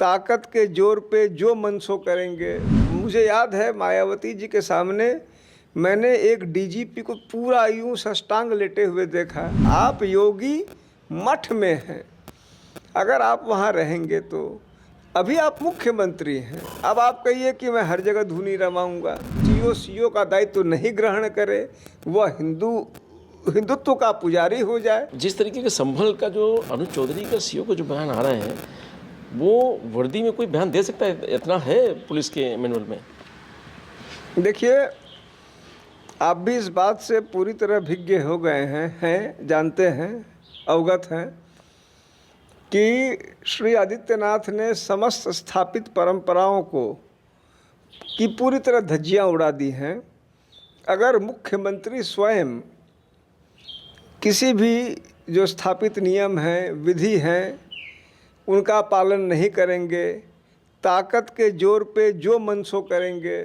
ताकत के जोर पे जो मन सो करेंगे। मुझे याद है मायावती जी के सामने मैंने एक डीजीपी को पूरा यूं साष्टांग लेटे हुए देखा। आप योगी मठ में हैं, अगर आप वहाँ रहेंगे तो अभी आप मुख्यमंत्री हैं। अब आप कहिए कि मैं हर जगह धुनी रमाऊंगा। सीओ का दायित्व नहीं ग्रहण करे, वह हिंदुत्व का पुजारी हो जाए। जिस तरीके के संभल का जो अनुज चौधरी का सीओ को जो बयान आ रहे हैं, वो वर्दी में कोई बयान दे सकता है? इतना है पुलिस के मैनुअल में? देखिए, आप भी इस बात से पूरी तरह भिज्ञ हो गए हैं, जानते हैं, अवगत हैं कि श्री आदित्यनाथ ने समस्त स्थापित परंपराओं की पूरी तरह धज्जियां उड़ा दी हैं। अगर मुख्यमंत्री स्वयं किसी भी जो स्थापित नियम हैं, विधि हैं, उनका पालन नहीं करेंगे, ताकत के जोर पे जो मन सो करेंगे,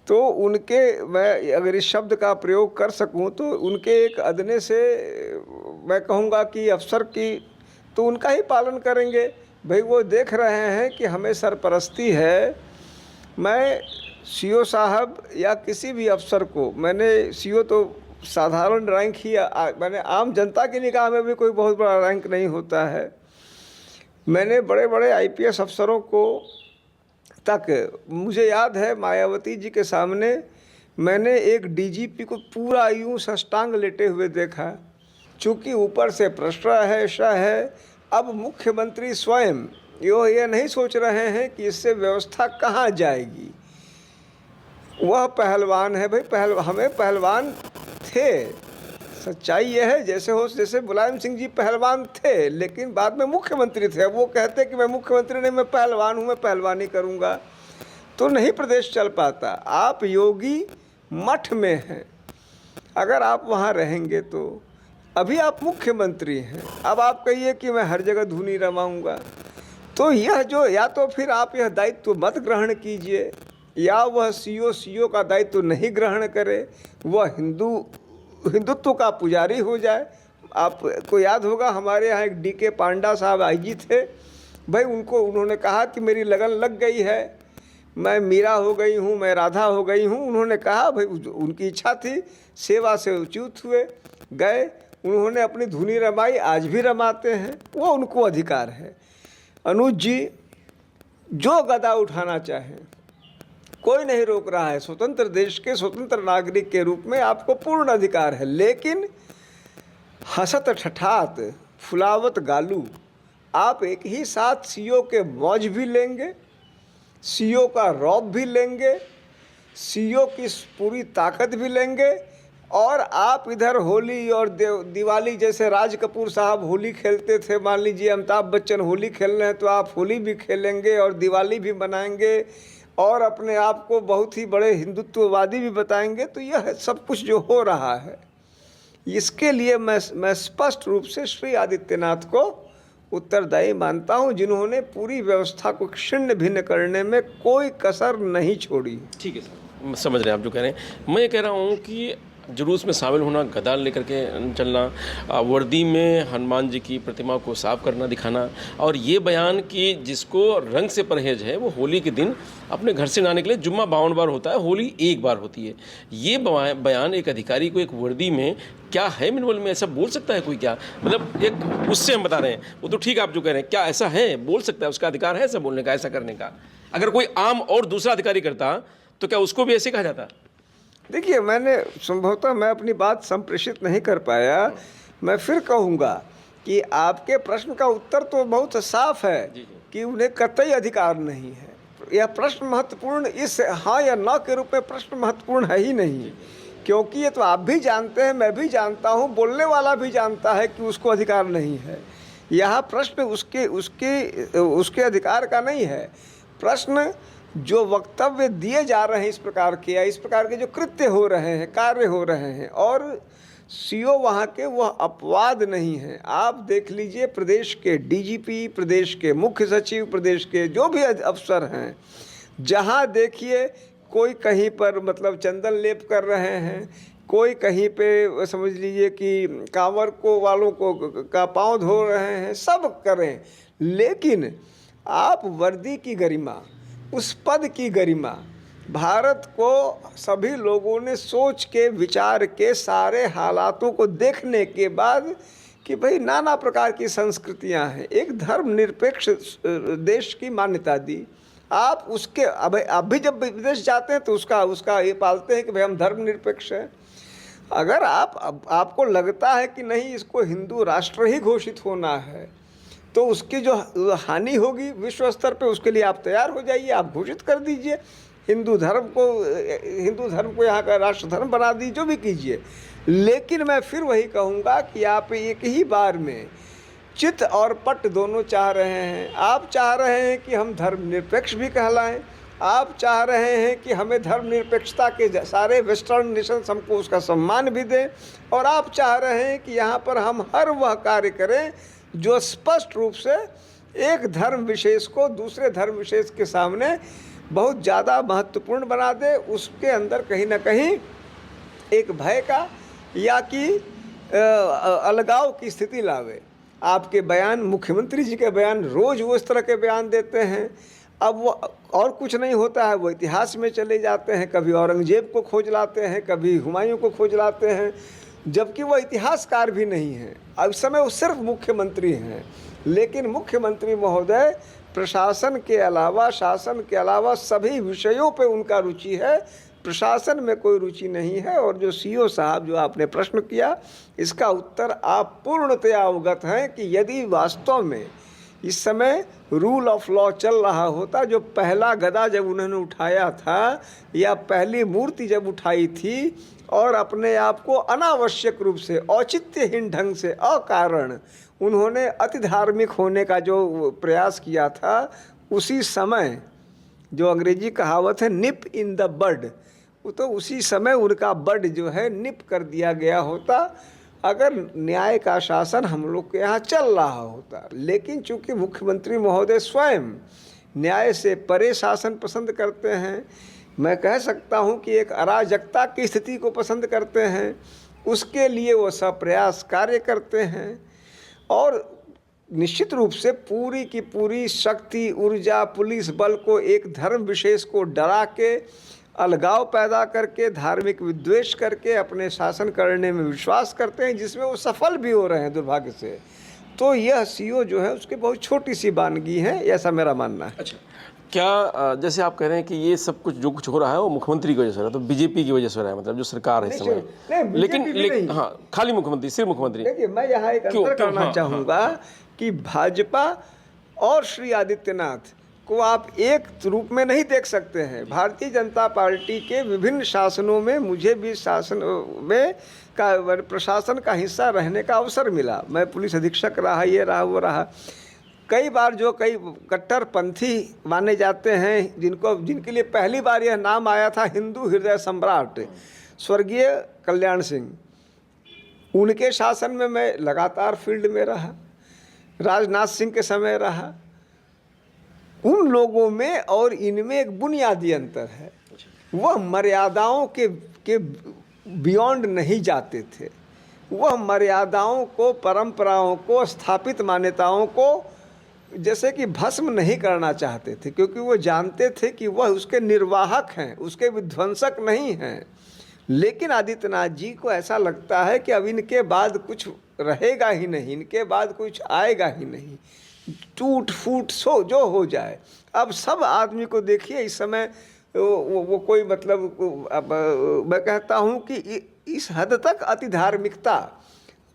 तो उनके, मैं अगर इस शब्द का प्रयोग कर सकूं तो उनके एक अदने से मैं कहूँगा कि अफसर की, तो उनका ही पालन करेंगे। भाई वो देख रहे हैं कि हमें सरपरस्ती है। मैं सीओ साहब या किसी भी अफसर को, मैंने सीओ तो साधारण रैंक ही, मैंने आम जनता की निगाह में भी कोई बहुत बड़ा रैंक नहीं होता है। मैंने बड़े बड़े आईपीएस अफसरों को तक, मुझे याद है मायावती जी के सामने मैंने एक डीजीपी को पूरा यूं साष्टांग लेटे हुए देखा। चूँकि ऊपर से प्रश्न है, अब मुख्यमंत्री स्वयं ये नहीं सोच रहे हैं कि इससे व्यवस्था कहाँ जाएगी। वह पहलवान है भाई, हमें पहलवान थे। सच्चाई यह है, जैसे मुलायम सिंह जी पहलवान थे, लेकिन बाद में मुख्यमंत्री थे। अब वो कहते कि मैं मुख्यमंत्री नहीं, मैं पहलवान हूँ, मैं पहलवानी करूँगा, तो नहीं प्रदेश चल पाता। आप योगी मठ में हैं, अगर आप वहाँ रहेंगे तो अभी आप मुख्यमंत्री हैं। अब आप कहिए कि मैं हर जगह धुनी रमाऊँगा, तो यह जो, या तो फिर आप यह दायित्व मत ग्रहण कीजिए, या वह सीओ का दायित्व नहीं ग्रहण करे, वह हिंदुत्व का पुजारी हो जाए। आपको याद होगा, हमारे यहाँ एक डीके पांडा साहब आईजी थे भाई, उन्होंने कहा कि मेरी लगन लग गई है, मैं मीरा हो गई हूँ, मैं राधा हो गई हूँ। उन्होंने कहा भाई, उनकी इच्छा थी, सेवा से उच्युत हुए, गए, उन्होंने अपनी धुनी रमाई, आज भी रमाते हैं, वो उनको अधिकार है। अनुज जी जो गदा उठाना चाहें, कोई नहीं रोक रहा है। स्वतंत्र देश के स्वतंत्र नागरिक के रूप में आपको पूर्ण अधिकार है, लेकिन हंसत ठठात फुलावत गालू, आप एक ही साथ सीओ के मौज भी लेंगे, सीओ का रौब भी लेंगे, सीओ की पूरी ताकत भी लेंगे, और आप इधर होली और दिवाली, जैसे राज कपूर साहब होली खेलते थे, मान लीजिए अमिताभ बच्चन होली खेल रहे हैं तो आप होली भी खेलेंगे और दिवाली भी मनाएंगे और अपने आप को बहुत ही बड़े हिंदुत्ववादी भी बताएंगे। तो यह सब कुछ जो हो रहा है, इसके लिए मैं स्पष्ट रूप से श्री आदित्यनाथ को उत्तरदायी मानता हूं, जिन्होंने पूरी व्यवस्था को छिन्न भिन्न करने में कोई कसर नहीं छोड़ी। ठीक है सर, समझ रहे हैं आप जो कह रहे हैं। मैं ये कह रहा हूँ कि जुलूस में शामिल होना, गदा लेकर के चलना, वर्दी में हनुमान जी की प्रतिमा को साफ करना, दिखाना, और ये बयान कि जिसको रंग से परहेज है वो होली के दिन अपने घर से ना निकले, जुम्मा 52 बार होता है, होली एक बार होती है। ये बयान एक अधिकारी को एक वर्दी में क्या है, मिनिमल में ऐसा बोल सकता है कोई? क्या मतलब, एक उससे हम बता रहे हैं, वो तो ठीक है आप जो कह रहे हैं, क्या ऐसा है, बोल सकता है, उसका अधिकार है ऐसा बोलने का, ऐसा करने का? अगर कोई आम और दूसरा अधिकारी करता तो क्या उसको भी ऐसे कहा जाता? देखिए, मैंने संभवतः मैं अपनी बात संप्रेषित नहीं कर पाया। मैं फिर कहूँगा कि आपके प्रश्न का उत्तर तो बहुत साफ है कि उन्हें कतई अधिकार नहीं है। यह प्रश्न महत्वपूर्ण, इस हाँ या ना के रूप में प्रश्न महत्वपूर्ण है ही नहीं, क्योंकि ये तो आप भी जानते हैं, मैं भी जानता हूँ, बोलने वाला भी जानता है कि उसको अधिकार नहीं है। यह प्रश्न उसके अधिकार का नहीं है। प्रश्न जो वक्तव्य दिए जा रहे हैं इस प्रकार के, या इस प्रकार के जो कृत्य हो रहे हैं, कार्य हो रहे हैं, और सीओ वहाँ के वह अपवाद नहीं है। आप देख लीजिए, प्रदेश के डीजीपी, प्रदेश के मुख्य सचिव, प्रदेश के जो भी अफसर हैं, जहाँ देखिए कोई कहीं पर मतलब चंदन लेप कर रहे हैं, कोई कहीं पे समझ लीजिए कि कांवर को वालों को का पाँव धो रहे हैं, सब करें, लेकिन आप वर्दी की गरिमा, उस पद की गरिमा, भारत को सभी लोगों ने सोच के विचार के सारे हालातों को देखने के बाद कि भाई नाना प्रकार की संस्कृतियां हैं, एक धर्मनिरपेक्ष देश की मान्यता दी। आप उसके अब भी जब विदेश जाते हैं तो उसका ये पालते हैं कि भाई हम धर्मनिरपेक्ष हैं। अगर आपको लगता है कि नहीं इसको हिंदू राष्ट्र ही घोषित होना है, तो उसकी जो हानि होगी विश्व स्तर पे, उसके लिए आप तैयार हो जाइए, आप घोषित कर दीजिए हिंदू धर्म को यहाँ का राष्ट्र धर्म बना दीजिए, जो भी कीजिए। लेकिन मैं फिर वही कहूँगा कि आप एक ही बार में चित और पट दोनों चाह रहे हैं। आप चाह रहे हैं कि हम धर्मनिरपेक्ष भी कहलाएं, आप चाह रहे हैं कि हमें धर्मनिरपेक्षता के सारे वेस्टर्न नेशंस हमको उसका सम्मान भी दें, और आप चाह रहे हैं कि यहाँ पर हम हर वह कार्य करें जो स्पष्ट रूप से एक धर्म विशेष को दूसरे धर्म विशेष के सामने बहुत ज़्यादा महत्वपूर्ण बना दे, उसके अंदर कहीं ना कहीं एक भय का या कि अलगाव की स्थिति लावे। आपके बयान, मुख्यमंत्री जी के बयान रोज़ वो इस तरह के बयान देते हैं, अब वो और कुछ नहीं होता है, वो इतिहास में चले जाते हैं, कभी औरंगजेब को खोज लाते हैं, कभी हुमायूं को खोज लाते हैं, जबकि वो इतिहासकार भी नहीं हैं। अब इस समय वो सिर्फ मुख्यमंत्री हैं, लेकिन मुख्यमंत्री महोदय प्रशासन के अलावा, शासन के अलावा सभी विषयों पे उनका रुचि है, प्रशासन में कोई रुचि नहीं है। और जो सीओ साहब जो आपने प्रश्न किया, इसका उत्तर आप पूर्णतया अवगत हैं कि यदि वास्तव में इस समय रूल ऑफ लॉ चल रहा होता, जो पहला गदा जब उन्होंने उठाया था या पहली मूर्ति जब उठाई थी और अपने आप को अनावश्यक रूप से, औचित्यहीन ढंग से, अकारण उन्होंने अति धार्मिक होने का जो प्रयास किया था, उसी समय जो अंग्रेजी कहावत है निप इन द बड, तो उसी समय उनका बड जो है निप कर दिया गया होता, अगर न्याय का शासन हम लोग के यहाँ चल रहा होता। लेकिन चूंकि मुख्यमंत्री महोदय स्वयं न्याय से परे शासन पसंद करते हैं, मैं कह सकता हूँ कि एक अराजकता की स्थिति को पसंद करते हैं, उसके लिए वो सब प्रयास कार्य करते हैं, और निश्चित रूप से पूरी की पूरी शक्ति, ऊर्जा, पुलिस बल को एक धर्म विशेष को डरा के, अलगाव पैदा करके, धार्मिक विद्वेष करके अपने शासन करने में विश्वास करते हैं, जिसमें वो सफल भी हो रहे हैं दुर्भाग्य से। तो यह सीओ जो है उसकी बहुत छोटी सी वानगी है, ऐसा मेरा मानना है। अच्छा, क्या जैसे आप कह रहे हैं कि ये सब कुछ जो कुछ हो रहा है वो मुख्यमंत्री की वजह से हो रहा है, तो बीजेपी की वजह से हो रहा है, मतलब जो सरकार है इस समय, लेकिन हाँ, खाली मुख्यमंत्री, सिर्फ मुख्यमंत्री। देखिए, मैं यहाँ एक अंतर करना चाहूँगा कि भाजपा और श्री आदित्यनाथ को आप एक रूप में नहीं देख सकते हैं। भारतीय जनता पार्टी के विभिन्न शासनों में मुझे भी शासन में प्रशासन का हिस्सा रहने का अवसर मिला। मैं पुलिस अधीक्षक रहा, ये रहा, वो रहा। कई बार जो कई कट्टरपंथी माने जाते हैं, जिनके लिए पहली बार यह नाम आया था हिंदू हृदय सम्राट स्वर्गीय कल्याण सिंह, उनके शासन में मैं लगातार फील्ड में रहा, राजनाथ सिंह के समय रहा। उन लोगों में और इनमें एक बुनियादी अंतर है, वह मर्यादाओं के बियॉन्ड नहीं जाते थे। वह मर्यादाओं को, परंपराओं को, स्थापित मान्यताओं को जैसे कि भस्म नहीं करना चाहते थे, क्योंकि वो जानते थे कि वह उसके निर्वाहक हैं, उसके विध्वंसक नहीं हैं। लेकिन आदित्यनाथ जी को ऐसा लगता है कि अब इनके बाद कुछ रहेगा ही नहीं, इनके बाद कुछ आएगा ही नहीं, टूट फूट सो जो हो जाए। अब सब आदमी को देखिए इस समय वो कोई मतलब, अब मैं कहता हूँ कि इस हद तक अति धार्मिकता,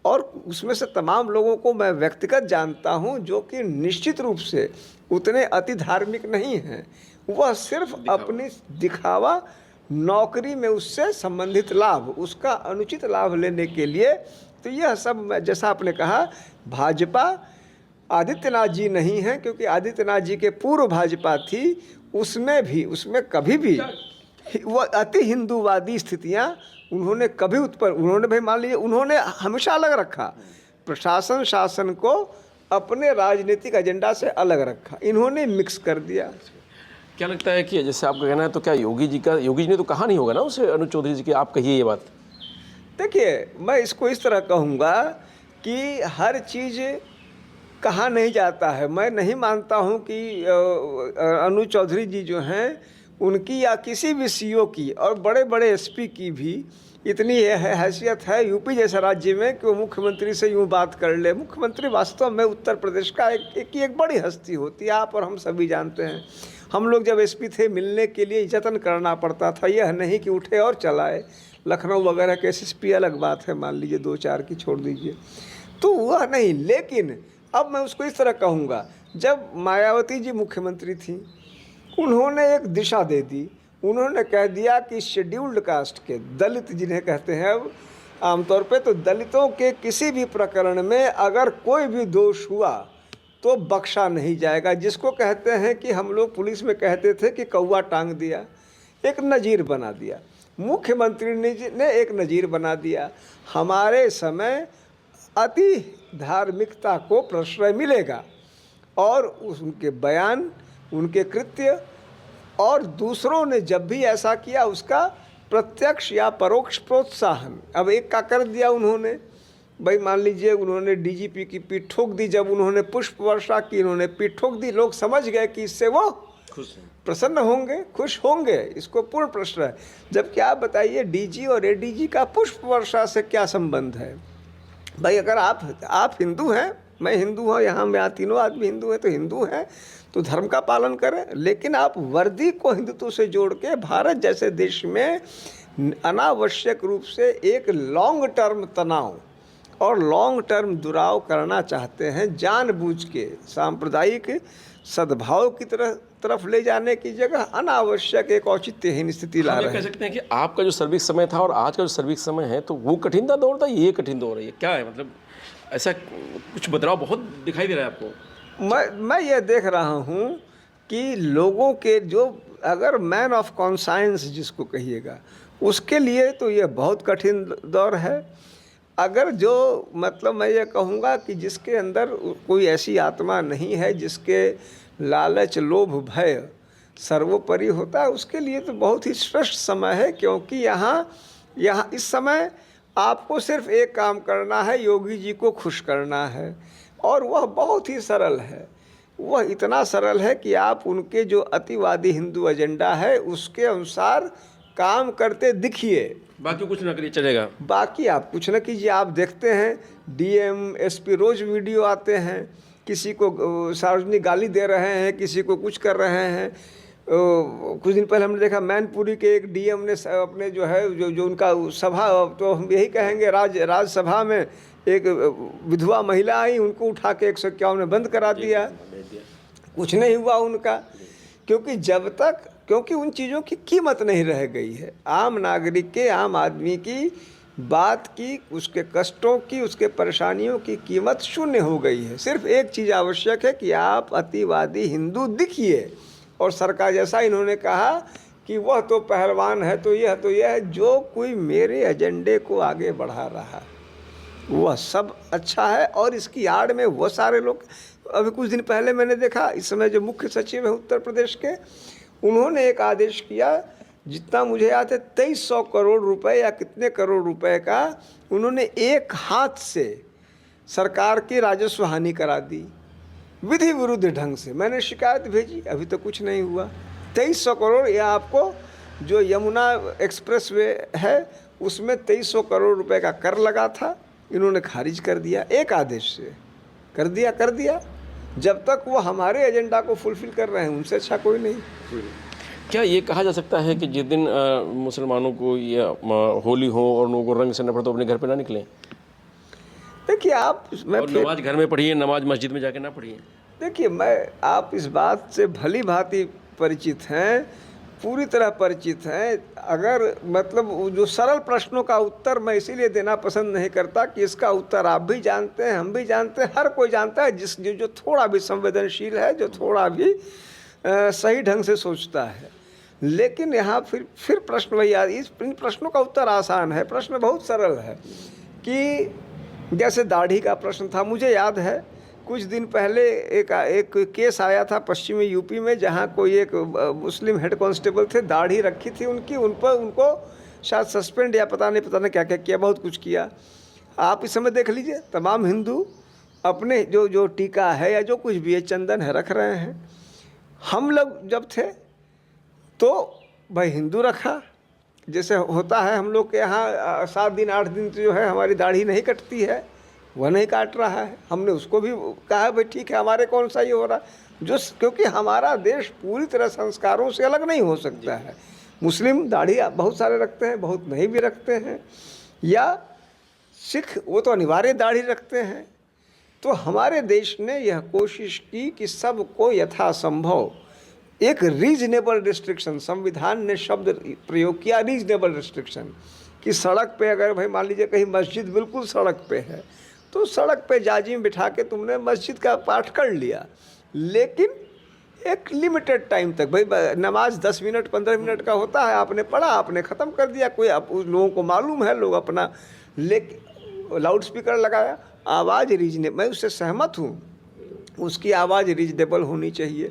और उसमें से तमाम लोगों को मैं व्यक्तिगत जानता हूँ जो कि निश्चित रूप से उतने अति धार्मिक नहीं हैं, वह सिर्फ अपनी दिखावा, नौकरी में उससे संबंधित लाभ, उसका अनुचित लाभ लेने के लिए। तो यह सब जैसा आपने कहा, भाजपा आदित्यनाथ जी नहीं हैं, क्योंकि आदित्यनाथ जी के पूर्व भाजपा थी, उसमें कभी भी वो अति हिंदूवादी स्थितियां उन्होंने कभी उन्होंने भाई मान लीजिए, उन्होंने हमेशा अलग रखा प्रशासन शासन को, अपने राजनीतिक एजेंडा से अलग रखा, इन्होंने मिक्स कर दिया। क्या लगता है कि जैसे आपका कहना है, तो क्या योगी जी ने तो कहा नहीं होगा ना उसे, अनुज चौधरी जी की, आप कहिए ये बात। देखिए, मैं इसको इस तरह कहूँगा कि हर चीज़ कहा नहीं जाता है। मैं नहीं मानता हूं कि अनु चौधरी जी जो हैं उनकी या किसी भी सीओ की और बड़े बड़े एसपी की भी इतनी हैसियत है यूपी जैसे राज्य में कि वो मुख्यमंत्री से यूँ बात कर ले। मुख्यमंत्री वास्तव में उत्तर प्रदेश का एक बड़ी हस्ती होती है, आप और हम सभी जानते हैं। हम लोग जब एसपी थे मिलने के लिए जतन करना पड़ता था, यह नहीं कि उठे और चलाए। लखनऊ वगैरह के एसएसपी अलग बात है, मान लीजिए 2-4 की छोड़ दीजिए, तो वह नहीं। लेकिन अब मैं उसको इस तरह कहूँगा, जब मायावती जी मुख्यमंत्री थी उन्होंने एक दिशा दे दी। उन्होंने कह दिया कि शेड्यूल्ड कास्ट के दलित जिन्हें कहते हैं अब आमतौर पे, तो दलितों के किसी भी प्रकरण में अगर कोई भी दोष हुआ तो बख्शा नहीं जाएगा। जिसको कहते हैं कि हम लोग पुलिस में कहते थे कि कौवा टांग दिया, एक नज़ीर बना दिया। मुख्यमंत्री ने एक नज़ीर बना दिया। हमारे समय अति धार्मिकता को प्रश्रय मिलेगा और उनके बयान, उनके कृत्य और दूसरों ने जब भी ऐसा किया उसका प्रत्यक्ष या परोक्ष प्रोत्साहन। अब एक का कर दिया उन्होंने, भाई मान लीजिए उन्होंने डीजीपी की पीठ ठोक दी, जब उन्होंने पुष्प वर्षा की, इन्होंने पीठ ठोक दी, लोग समझ गए कि इससे वो प्रसन्न होंगे, खुश होंगे, इसको पूर्ण प्रश्न है। जबकि आप बताइए डीजी और एडीजी का पुष्प वर्षा से क्या संबंध है? भाई अगर आप हिंदू हैं, मैं हिंदू हूँ, यहाँ में तीनों आदमी हिंदू हैं, तो हिंदू हैं तो धर्म का पालन करें। लेकिन आप वर्दी को हिंदुत्व से जोड़ के भारत जैसे देश में अनावश्यक रूप से एक लॉन्ग टर्म तनाव और लॉन्ग टर्म दुराव करना चाहते हैं, जानबूझ के सांप्रदायिक सद्भाव की तरफ ले जाने की जगह अनावश्यक एक औचित्यहीन स्थिति ला रहे हैं। कह सकते हैं कि आपका जो सर्विस समय था और आज का जो सर्विस समय है, तो वो कठिन था दौर था, ये कठिन दौर है, ये क्या है? मतलब ऐसा कुछ बदलाव बहुत दिखाई दे रहा है आपको? मैं ये देख रहा हूँ कि लोगों के जो, अगर मैन ऑफ कॉन्साइंस जिसको कहिएगा, उसके लिए तो ये बहुत कठिन दौर है। अगर जो मतलब मैं ये कहूँगा कि जिसके अंदर कोई ऐसी आत्मा नहीं है जिसके लालच लोभ भय सर्वोपरि होता है, उसके लिए तो बहुत ही श्रेष्ठ समय है। क्योंकि यहाँ इस समय आपको सिर्फ एक काम करना है, योगी जी को खुश करना है, और वह बहुत ही सरल है। वह इतना सरल है कि आप उनके जो अतिवादी हिंदू एजेंडा है उसके अनुसार काम करते दिखिए, बाकी कुछ ना करिए चलेगा। बाकी आप कुछ ना कीजिए। आप देखते हैं डीएम एसपी रोज वीडियो आते हैं, किसी को सार्वजनिक गाली दे रहे हैं, किसी को कुछ कर रहे हैं। कुछ दिन पहले हमने देखा मैनपुरी के एक डीएम ने अपने जो है जो उनका सभा, तो हम यही कहेंगे राज्यसभा में एक विधवा महिला आई, उनको उठा के 151 में बंद करा दिया। कुछ नहीं हुआ उनका, क्योंकि उन चीज़ों की कीमत नहीं रह गई है। आम नागरिक के, आम आदमी की बात की, उसके कष्टों की, उसके परेशानियों की कीमत शून्य हो गई है। सिर्फ एक चीज़ आवश्यक है कि आप अतिवादी हिंदू दिखिए। और सरकार जैसा इन्होंने कहा कि वह तो पहलवान है, तो यह है, जो कोई मेरे एजेंडे को आगे बढ़ा रहा वह सब अच्छा है। और इसकी आड़ में वो सारे लोग, अभी कुछ दिन पहले मैंने देखा, इस समय जो मुख्य सचिव है उत्तर प्रदेश के, उन्होंने एक आदेश किया, जितना मुझे याद है 2300 करोड़ रुपए या कितने करोड़ रुपए का उन्होंने एक हाथ से सरकार की राजस्व हानि करा दी, विधि विरुद्ध ढंग से। मैंने शिकायत भेजी, अभी तो कुछ नहीं हुआ। 2300 करोड़, या आपको जो यमुना एक्सप्रेस वे है उसमें 2300 करोड़ रुपए का कर लगा था, इन्होंने खारिज कर दिया, एक आदेश से कर दिया। जब तक वो हमारे एजेंडा को फुलफिल कर रहे हैं, उनसे अच्छा कोई नहीं। क्या ये कहा जा सकता है कि जिस दिन मुसलमानों को या होली हो और लोगों को रंग से नफरत हो, अपने घर पे ना निकलें? देखिए नमाज घर में पढ़िए, नमाज मस्जिद में जाके ना पढ़िए। देखिए आप इस बात से भली भांति परिचित हैं, पूरी तरह परिचित हैं। अगर मतलब जो सरल प्रश्नों का उत्तर मैं इसीलिए देना पसंद नहीं करता कि इसका उत्तर आप भी जानते हैं, हम भी जानते हैं, हर कोई जानता है, जो थोड़ा भी संवेदनशील है, जो थोड़ा भी सही ढंग से सोचता है। लेकिन यहाँ फिर प्रश्न वही इन प्रश्नों का उत्तर आसान है। प्रश्न बहुत सरल है कि जैसे दाढ़ी का प्रश्न था, मुझे याद है कुछ दिन पहले एक केस आया था पश्चिमी यूपी में, जहाँ कोई एक मुस्लिम हेड कांस्टेबल थे, दाढ़ी रखी थी उनको शायद सस्पेंड या पता नहीं क्या क्या किया, बहुत कुछ किया। आप इस समय देख लीजिए, तमाम हिंदू अपने जो जो टीका है या जो कुछ भी है, चंदन है, रख रहे हैं। हम लोग जब थे तो भाई हिंदू रखा, जैसे होता है हम लोग के यहाँ 7 दिन 8 दिन तो जो है हमारी दाढ़ी नहीं कटती है, वह नहीं काट रहा है। हमने उसको भी कहा भाई ठीक है, हमारे कौन सा ये हो रहा जो, क्योंकि हमारा देश पूरी तरह संस्कारों से अलग नहीं हो सकता है। मुस्लिम दाढ़ी बहुत सारे रखते हैं, बहुत नहीं भी रखते हैं, या सिख वो तो अनिवार्य दाढ़ी रखते हैं। तो हमारे देश ने यह कोशिश की कि सबको यथासंभव एक रीजनेबल रिस्ट्रिक्शन, संविधान ने शब्द प्रयोग किया रीजनेबल रिस्ट्रिक्शन, कि सड़क पे अगर भाई मान लीजिए कहीं मस्जिद बिल्कुल सड़क पे है तो सड़क पे जाजिम बिठा के तुमने मस्जिद का पाठ कर लिया, लेकिन एक लिमिटेड टाइम तक। भाई नमाज 10 मिनट 15 मिनट का होता है, आपने पढ़ा, आपने ख़त्म कर दिया, कोई उस लोगों को मालूम है, लोग अपना लाउड स्पीकर लगाया, आवाज़ रीजनेबल, मैं उससे सहमत हूँ, उसकी आवाज़ रीजनेबल होनी चाहिए,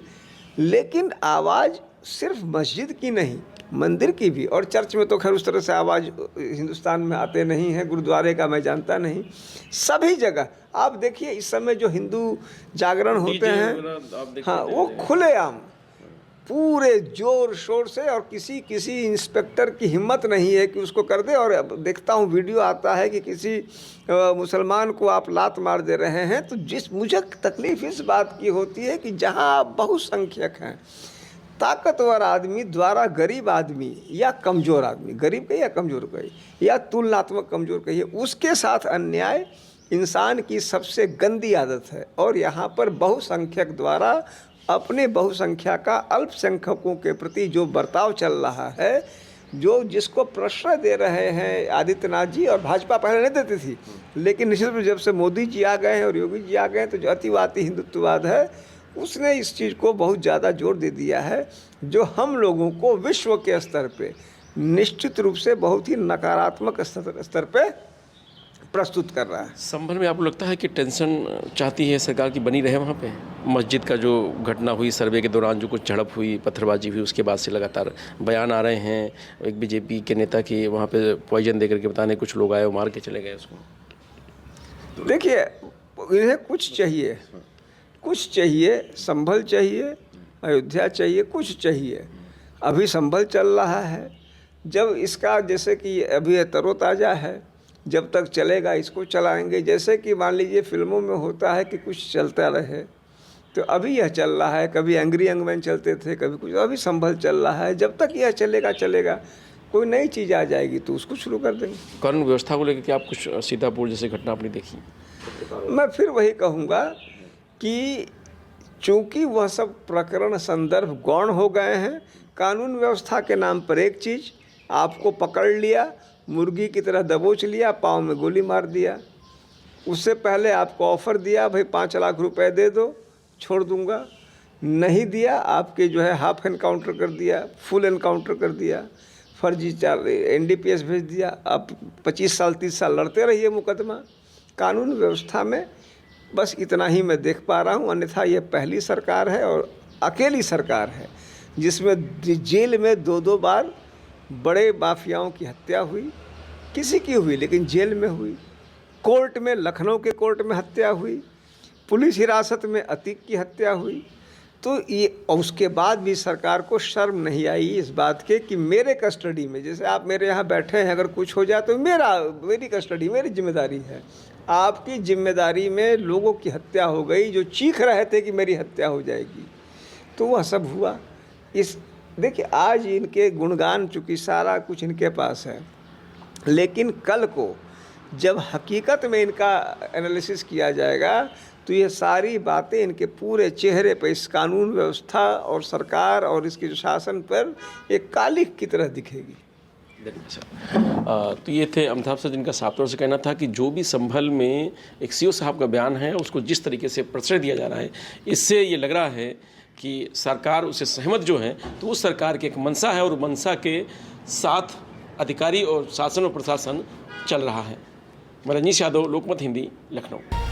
लेकिन आवाज़ सिर्फ मस्जिद की नहीं, मंदिर की भी। और चर्च में तो खैर उस तरह से आवाज़ हिंदुस्तान में आते नहीं हैं, गुरुद्वारे का मैं जानता नहीं। सभी जगह आप देखिए इस समय जो हिंदू जागरण होते हैं, हाँ, वो खुलेआम पूरे जोर शोर से, और किसी इंस्पेक्टर की हिम्मत नहीं है कि उसको कर दे। और अब देखता हूँ वीडियो आता है कि किसी मुसलमान को आप लात मार दे रहे हैं, तो मुझे तकलीफ़ इस बात की होती है कि जहाँ आप बहुसंख्यक हैं, ताकतवर आदमी द्वारा गरीब आदमी या कमज़ोर आदमी, गरीब कहिए या कमज़ोर कहिए या तुलनात्मक कमज़ोर कहिए, उसके साथ अन्याय इंसान की सबसे गंदी आदत है। और यहाँ पर बहुसंख्यक द्वारा अपने बहुसंख्या का अल्पसंख्यकों के प्रति जो बर्ताव चल रहा है, जो जिसको प्रश्रय दे रहे हैं आदित्यनाथ जी, और भाजपा पहले नहीं देती थी, लेकिन निश्चित रूप से जब से मोदी जी आ गए हैं और योगी जी आ गए हैं, तो जो अतिवादी हिंदुत्ववाद है उसने इस चीज़ को बहुत ज़्यादा जोर दे दिया है, जो हम लोगों को विश्व के स्तर पे निश्चित रूप से बहुत ही नकारात्मक स्तर पे प्रस्तुत कर रहा है। संभल में आपको लगता है कि टेंशन चाहती है सरकार की बनी रहे वहाँ पे? मस्जिद का जो घटना हुई सर्वे के दौरान, जो कुछ झड़प हुई, पत्थरबाजी हुई, उसके बाद से लगातार बयान आ रहे हैं एक बीजेपी के नेता की, वहाँ पे पॉइजन दे करके बताने कुछ लोग आए, वो मार के चले गए उसको। देखिए इन्हें कुछ चाहिए, संभल चाहिए, अयोध्या चाहिए, कुछ चाहिए। अभी संभल चल रहा है, जब इसका जैसे कि अभी तरोताज़ा है, जब तक चलेगा इसको चलाएंगे। जैसे कि मान लीजिए फिल्मों में होता है कि कुछ चलता रहे, तो अभी यह चल रहा है, कभी एंग्री यंग मैन चलते थे, कभी कुछ, अभी संभल चल रहा है। जब तक यह चलेगा, कोई नई चीज़ आ जाएगी तो उसको शुरू कर देंगे। कानून व्यवस्था को लेकर के आप कुछ सीतापुर जैसे घटना आपने देखी? मैं फिर वही कहूँगा कि चूँकि वह सब प्रकरण संदर्भ गौण हो गए हैं, कानून व्यवस्था के नाम पर एक चीज़, आपको पकड़ लिया, मुर्गी की तरह दबोच लिया, पाँव में गोली मार दिया। उससे पहले आपको ऑफ़र दिया भाई 5 लाख रुपए दे दो, छोड़ दूंगा, नहीं दिया, आपके जो है हाफ एनकाउंटर कर दिया, फुल एनकाउंटर कर दिया, फर्जी NDPS भेज दिया। आप 25 साल 30 साल लड़ते रहिए मुकदमा। कानून व्यवस्था में बस इतना ही मैं देख पा रहा हूँ, अन्यथा ये पहली सरकार है और अकेली सरकार है जिसमें जेल में 2-2 बार बड़े माफियाओं की हत्या हुई, किसी की हुई लेकिन जेल में हुई, कोर्ट में, लखनऊ के कोर्ट में हत्या हुई, पुलिस हिरासत में अतीक की हत्या हुई। तो ये, और उसके बाद भी सरकार को शर्म नहीं आई इस बात के कि मेरे कस्टडी में, जैसे आप मेरे यहाँ बैठे हैं, अगर कुछ हो जाए तो मेरी कस्टडी, मेरी जिम्मेदारी है। आपकी जिम्मेदारी में लोगों की हत्या हो गई जो चीख रहे थे कि मेरी हत्या हो जाएगी, तो वह सब हुआ। देखिए आज इनके गुणगान, चूँकि सारा कुछ इनके पास है, लेकिन कल को जब हकीकत में इनका एनालिसिस किया जाएगा तो ये सारी बातें इनके पूरे चेहरे पर, इस कानून व्यवस्था और सरकार और इसके जो शासन पर एक कालिख की तरह दिखेगी। तो ये थे अमिताभ सर, जिनका साफ तौर से कहना था कि जो भी संभल में एक CO साहब का बयान है, उसको जिस तरीके से प्रश्रय दिया जा रहा है, इससे ये लग रहा है कि सरकार उससे सहमत जो है, तो उस सरकार की एक मंशा है और मंशा के साथ अधिकारी और शासन और प्रशासन चल रहा है। मैं रजनीश यादव, लोकमत हिंदी, लखनऊ।